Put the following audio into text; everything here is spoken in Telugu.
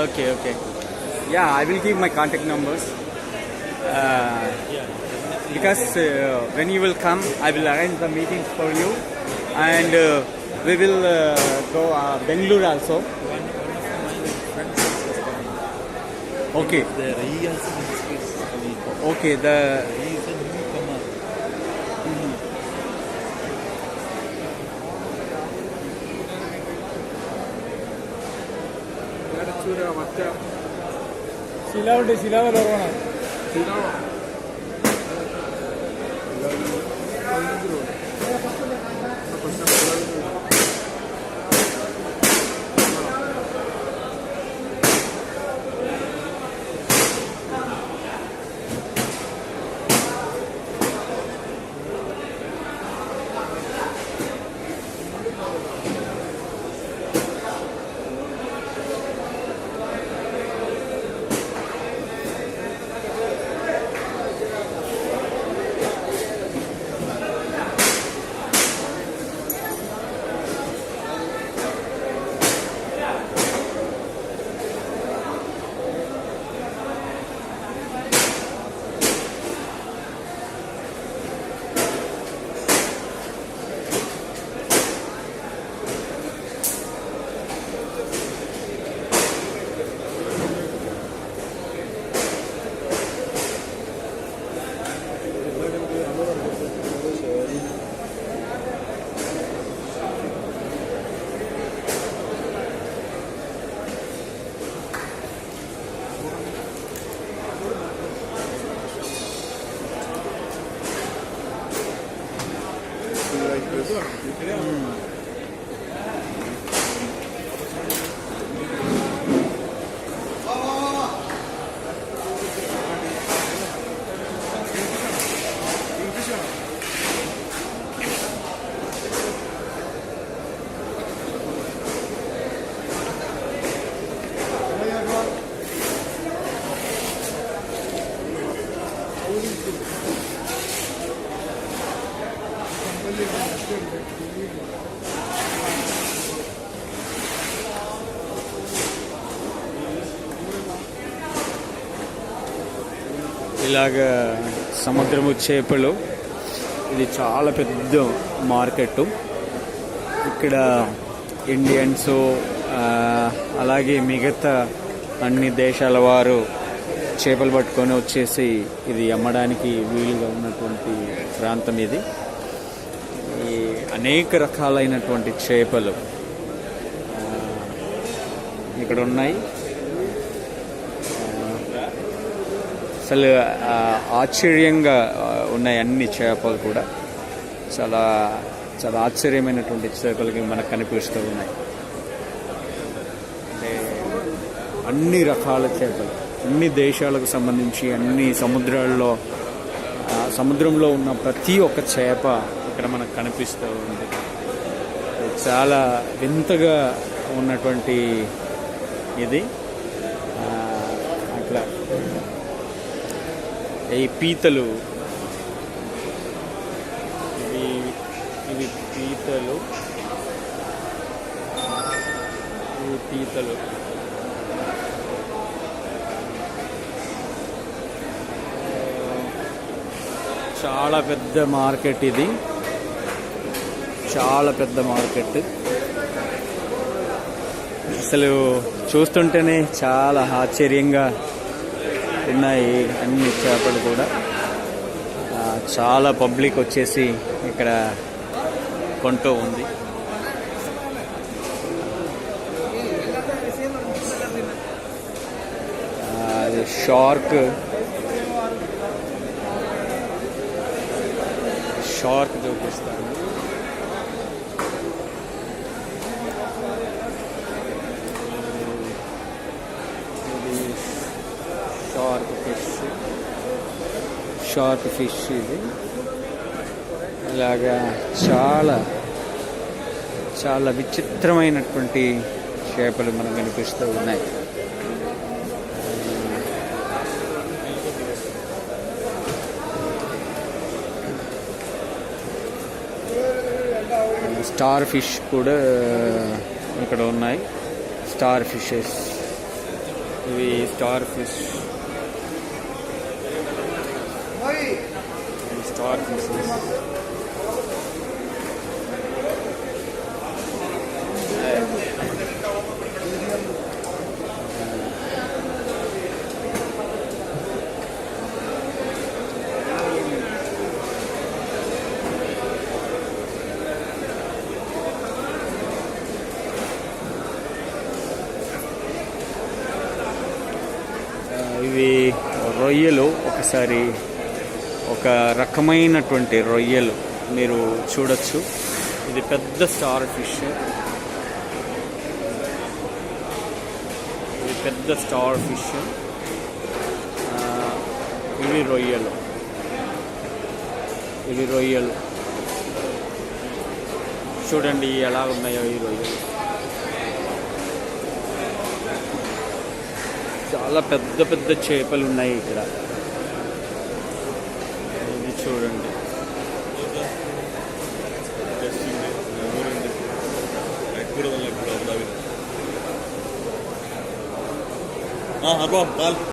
Okay, okay. Yeah, I will give my contact numbers. Yeah, definitely. Because when you will come, I will arrange the meetings for you, and we will go Bangalore also. One of my friends is coming. Okay, There, he also is coming. okay. He is a newcomer. శిలావర్ ఇలాగ సముద్రము చేపలు, ఇది చాలా పెద్ద మార్కెట్. ఇక్కడ ఇండియన్స్ అలాగే మిగతా అన్ని దేశాల వారు చేపలు పట్టుకొని వచ్చేసి ఇది అమ్మడానికి వీలుగా ఉన్నటువంటి ప్రాంతం ఇది. ఈ అనేక రకాలైనటువంటి చేపలు ఇక్కడ ఉన్నాయి. అసలు ఆశ్చర్యంగా ఉన్నాయి అన్ని చేపలు కూడా. చాలా చాలా ఆశ్చర్యమైనటువంటి చేపలకి మనకు కనిపిస్తూ ఉన్నాయి. అంటే అన్ని రకాల చేపలు, అన్ని దేశాలకు సంబంధించి అన్ని సముద్రంలో ఉన్న ప్రతి ఒక్క చేప ఇక్కడ మనకు కనిపిస్తూ ఉంది. చాలా వింతగా ఉన్నటువంటి ఇది. అట్లా ఈ పీతలు, ఇవి పీతలు, చాలా పెద్ద మార్కెట్ ఇది, చాలా పెద్ద మార్కెట్. అసలు చూస్తుంటేనే చాలా ఆశ్చర్యంగా ఉన్నాయి అన్ని చేపలు కూడా. చాలా పబ్లిక్ వచ్చేసి ఇక్కడ కొంటూ ఉంది. అది షార్క్ చూపిస్తాను. షార్క్ ఫిష్ ఇది. ఇలాగా చాలా చాలా విచిత్రమైనటువంటి చేపలు మనకు కనిపిస్తూ ఉన్నాయి. స్టార్ ఫిష్ కూడా ఇక్కడ ఉన్నాయి. స్టార్ ఫిషెస్ ఇవి స్టార్ ఫిష్. Star fish. ఇవి రొయ్యలు. ఒకసారి ఒక రకమైనటువంటి రొయ్యలు మీరు చూడొచ్చు. ఇది పెద్ద స్టార్ ఫిష్. ఇది పెద్ద స్టార్ ఫిష్. ఇవి రొయ్యలు. ఇవి రొయ్యలు చూడండి ఎలా ఉన్నాయో ఈ రొయ్యలు. చాలా పెద్ద పెద్ద చేపలు ఉన్నాయి ఇక్కడ. ఇది చూడండి. हाँ हाँ